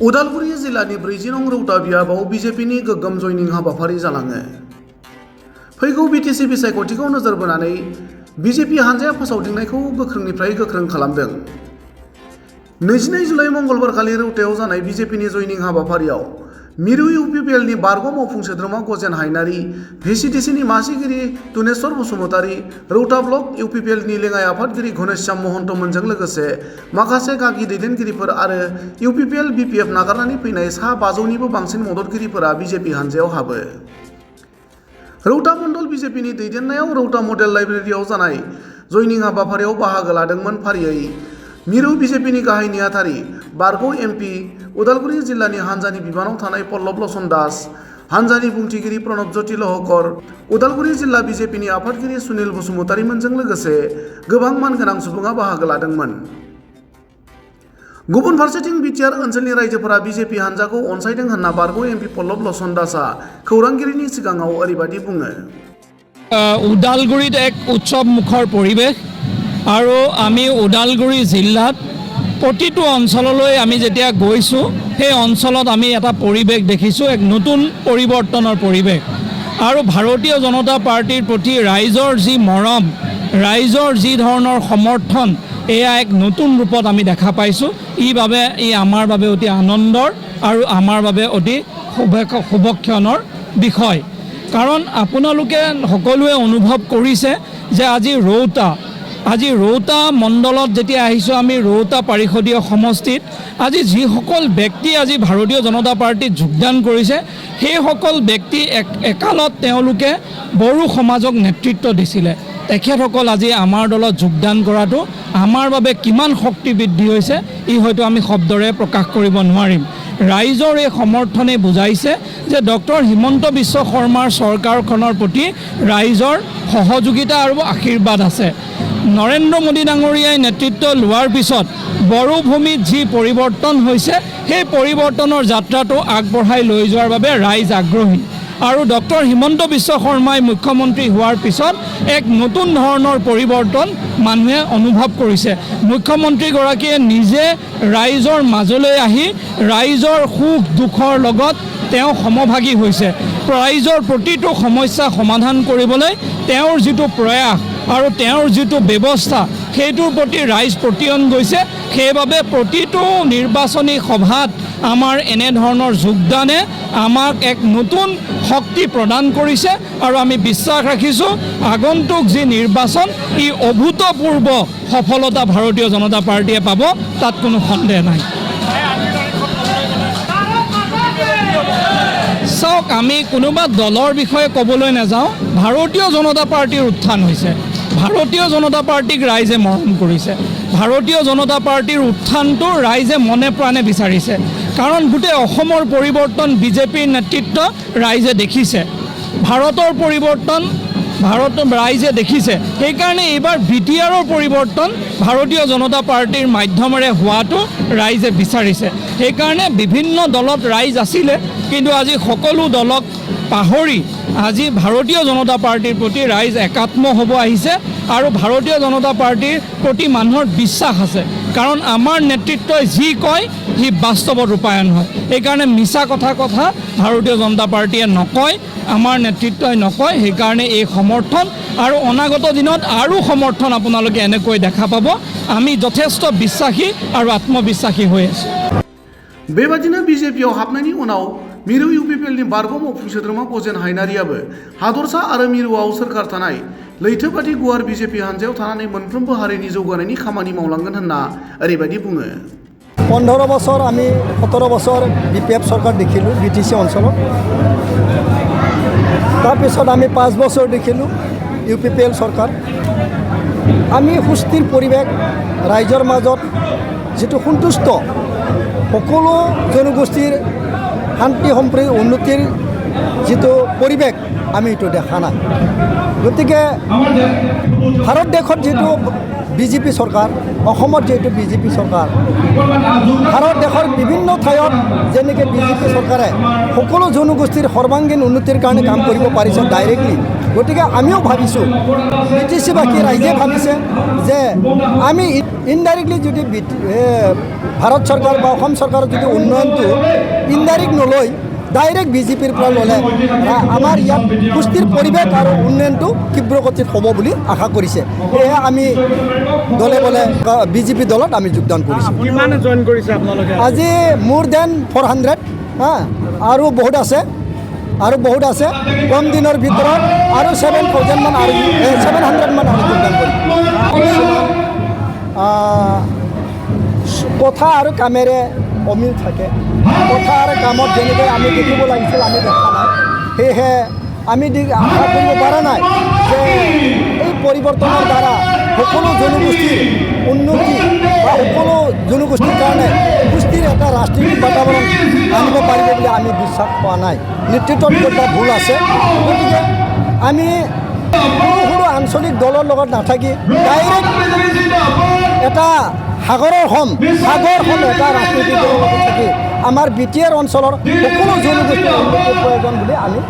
उदालगुरि जिल्लानि 40 नं रौता बियाबाव बिजेपिनि गोग्गोम जयनिं हाबाफारि जालाङो। फैगौ बिटिसि बिसायख'थिखौ नोजोर बोनानै बिजेपि हानजाया फोसावदिंनायखौ गोख्रोंनिफ्राय गोख्रों खालामदों। 22 जुलाइ मंगलबारखालि रौतायाव जानाय बिजेपिनि जयनिं हाबाफारियाव मिरु इउपिपिएलनि बारग' मावफुं सोद्रोमा गजेन हायनारि, भिसिडिसिनि मासिगिरि तुनेश्वर बसुमतारी, रौता ब्लक इउपिपिएलनि लेङाइ आफादगिरि घनश्याम महन्तमोनजों लोगोसे माखासे गागि दैदेनगिरिफोर आरो इउपिपिएल बिपिएफ नागारनानै फैनाय सा 500निबो बांसिन मददगिरिफोरा बिजेपि हानजायाव हाबो। रौता मण्डल बिजेपिनि दैदेननायाव रौता मडेल लाइब्रेरियाव जानाय जयनिं हाबाफारियाव बाहागो लादोंमोन फारियै मिरु बिजेपिनि गाहाय नेहाथारि, बारग' एमपि, उदालगुरि जिल्लानि हानजानि बिबानाव थानाय पल्लब लछन दास, हानजानि बुंथिगिरि प्रणब ज्योति लहकर, उदालगुरि जिल्ला बिजेपिनि आफादगिरि सुनिल बसुमतारीमोनजों लोगोसे गोबां मानगोनां सुबुङा बाहागो लादोंमोन। गुबुन फारसेथिं बिटिआर ओनसोलनि रायजोफोरा बिजेपि हानजाखौ अनसायदों होनना बारग' एमपि पल्लब लछन दासआ खौरांगिरिनि सिगाङाव ओरैबायदि बुङो। उदालगुरित एक उत्सव मुखर परिवेश আৰু আমি ওদালগুৰি জিলাত প্ৰতিটো অঞ্চললৈ আমি যেতিয়া গৈছোঁ সেই অঞ্চলত আমি এটা পৰিৱেশ দেখিছোঁ, এক নতুন পৰিৱৰ্তনৰ পৰিৱেশ। আৰু ভাৰতীয় জনতা পাৰ্টিৰ প্ৰতি ৰাইজৰ যি মৰম, ৰাইজৰ যি ধৰণৰ সমৰ্থন, এয়া এক নতুন ৰূপত আমি দেখা পাইছোঁ। ই আমাৰ বাবে অতি আনন্দৰ আৰু আমাৰ বাবে অতি শুভক্ষণৰ বিষয়। কাৰণ আপোনালোকে সকলোৱে অনুভৱ কৰিছে যে আজি ৰৌতা মণ্ডলত যেতিয়া আহিছোঁ আমি ৰৌতা পাৰিষদীয় সমষ্টিত, আজি যিসকল ব্যক্তি আজি ভাৰতীয় জনতা পাৰ্টীত যোগদান কৰিছে সেইসকল ব্যক্তি একালত তেওঁলোকে বড়ো সমাজক নেতৃত্ব দিছিলে। তেখেতসকল আজি আমাৰ দলত যোগদান কৰাটো আমাৰ বাবে কিমান শক্তি বৃদ্ধি হৈছে ই হয়তো আমি শব্দৰে প্ৰকাশ কৰিব নোৱাৰিম। ৰাইজৰ এই সমৰ্থনে বুজাইছে যে ডক্টৰ হিমন্ত বিশ্ব শৰ্মাৰ চৰকাৰখনৰ প্ৰতি ৰাইজৰ সহযোগিতা আৰু আশীৰ্বাদ আছে। নৰেন্দ্ৰ মোদী ডাঙৰীয়াই নেতৃত্ব লোৱাৰ পিছত বড়ো ভূমিত যি পৰিৱৰ্তন হৈছে সেই পৰিৱৰ্তনৰ যাত্ৰাটো আগবঢ়াই লৈ যোৱাৰ বাবে ৰাইজ আগ্ৰহী। আৰু ডক্টৰ হিমন্ত বিশ্ব শৰ্মাই মুখ্যমন্ত্ৰী হোৱাৰ পিছত এক নতুন ধৰণৰ পৰিৱৰ্তন মানুহে অনুভৱ কৰিছে। মুখ্যমন্ত্ৰীগৰাকীয়ে নিজে ৰাইজৰ মাজলৈ আহি ৰাইজৰ সুখ দুখৰ লগত তেওঁ সমভাগী হৈছে। ৰাইজৰ প্ৰতিটো সমস্যা সমাধান কৰিবলৈ তেওঁৰ যিটো প্ৰয়াস আৰু তেওঁৰ যিটো ব্যৱস্থা সেইটোৰ প্ৰতি ৰাইজ প্ৰতিয়ন গৈছে। সেইবাবে প্ৰতিটো নিৰ্বাচনী সভাত আমাৰ এনেধৰণৰ যোগদানে আমাক এক নতুন শক্তি প্ৰদান কৰিছে আৰু আমি বিশ্বাস ৰাখিছোঁ আগন্তুক যি নিৰ্বাচন ই অভূতপূৰ্ব সফলতা ভাৰতীয় জনতা পাৰ্টীয়ে পাব, তাত কোনো সন্দেহ নাই। চাওক, আমি কোনোবা দলৰ বিষয়ে ক'বলৈ নাযাওঁ। ভাৰতীয় জনতা পাৰ্টীৰ উত্থান হৈছে, ভাৰতীয় জনতা পাৰ্টীক ৰাইজে মৰম কৰিছে, ভাৰতীয় জনতা পাৰ্টীৰ উত্থানটো ৰাইজে মনে প্ৰাণে বিচাৰিছে। কাৰণ গোটেই অসমৰ পৰিৱৰ্তন বিজেপিৰ নেতৃত্ব ৰাইজে দেখিছে, ভাৰতৰ পৰিৱৰ্তন ৰাইজে দেখিছে। সেইকাৰণে এইবাৰ বিটিআৰৰ পৰিৱৰ্তন ভাৰতীয় জনতা পাৰ্টীৰ মাধ্যমেৰে হোৱাটো ৰাইজে বিচাৰিছে। সেইকাৰণে বিভিন্ন দলত ৰাইজ আছিলে, কিন্তু আজি সকলো দলক পাহৰি আজি ভাৰতীয় জনতা পাৰ্টীৰ প্ৰতি ৰাইজ একাত্ম হ'ব আহিছে আৰু ভাৰতীয় জনতা পাৰ্টীৰ প্ৰতি মানুহৰ বিশ্বাস আছে। কাৰণ আমাৰ নেতৃত্বই যি কয় সি বাস্তৱত ৰূপায়ণ হয়। সেইকাৰণে মিছা কথা ভাৰতীয় জনতা পাৰ্টীয়ে নকয়, আমাৰ নেতৃত্বই নকয়। সেইকাৰণে এই সমৰ্থন আৰু অনাগত দিনত আৰু সমৰ্থন আপোনালোকে এনেকৈ দেখা পাব। আমি যথেষ্ট বিশ্বাসী আৰু আত্মবিশ্বাসী হৈ আছোঁ। बेबादिनो बिजेपियाव हाबनायनि उनाव मिरु इउपिपिएलनि बारग' मावफुं सोद्रोमा गजेन हायनारियाबो हादरसा आरो मिरुआव सोरखार थानाय लैथोबादि गुवार बिजेपि हानजायाव थानानै मोनफ्रोमबो हारिनि जौगानायनि खामानि मावलांगोन होनना ओरैबायदि बुङो। 15 বছৰ আমি 17 বছৰ বিপিএফ চৰকাৰ দেখিলোঁ বিটিচি অঞ্চলত। তাৰপিছত আমি 5 বছৰ দেখিলোঁ ইউপিপিএল চৰকাৰ। আমি সুস্থিৰ পৰিৱেশ ৰাইজৰ মাজত যিটো সন্তুষ্ট সকলো জনগোষ্ঠীৰ শান্তি সম্প্ৰীতি উন্নতিৰ যিটো পৰিৱেশ আমি এইটো দেখা নাই। গতিকে ভাৰত দেশত যিটো বিজেপি চৰকাৰ, অসমত যিহেতু বিজেপি চৰকাৰ, ভাৰত দেশৰ বিভিন্ন ঠাইত যেনেকৈ বিজেপি চৰকাৰে সকলো জনগোষ্ঠীৰ সৰ্বাংগীন উন্নতিৰ কাৰণে কাম কৰিব পাৰিছে ডাইৰেক্টলি। গতিকে আমিও ভাবিছোঁ, বিটিচিবাসী ৰাইজে ভাবিছে যে আমি ইনডাইৰেক্টলি যদি ভাৰত চৰকাৰ বা অসম চৰকাৰৰ যদি উন্নয়নটো ইনডাইৰেক্ট নলয় ডাইৰেক্ট বিজেপিৰ পৰা ল'লে আমাৰ ইয়াত সুস্থিৰ পৰিৱেশ আৰু উন্নয়নটো তীব্ৰ গতিত হ'ব বুলি আশা কৰিছে। সেয়ে আমি দলে বলে বিজেপি দলত আমি যোগদান কৰিছোঁ। কিমান জইন কৰিছে আপোনালোকে? আজি মোৰ দেন 400 আৰু বহুত আছে কম দিনৰ ভিতৰত আৰু 7,000 মান আৰু 700 মান আৰু যোগদান কৰিম। কথা আৰু কামেৰে অমিল থাকে। কথা আৰু কামত যেনেকৈ আমি দেখিব লাগিছিল আমি দেখা নাই, সেয়েহে আমি আশা কৰিব পৰা নাই যে এই পৰিৱৰ্তনৰ দ্বাৰা সকলো জনগোষ্ঠীৰ উন্নতি বা সকলো জনগোষ্ঠীৰ কাৰণে সুস্থিৰ এটা ৰাজনৈতিক বাতাবৰণ আনিব পাৰিব বুলি আমি বিশ্বাস পোৱা নাই। নেতৃত্বত কিবা ভুল আছে। গতিকে আমি সৰু সৰু আঞ্চলিক দলৰ লগত নাথাকি ডাইৰেক্ট এটা সাগৰ সম এটা ৰাজনৈতিক দলৰ লগত থাকি আমাৰ বি টি আৰ অঞ্চলৰ সকলো জনগোষ্ঠীৰ উন্নতিৰ প্ৰয়োজন বুলি আমি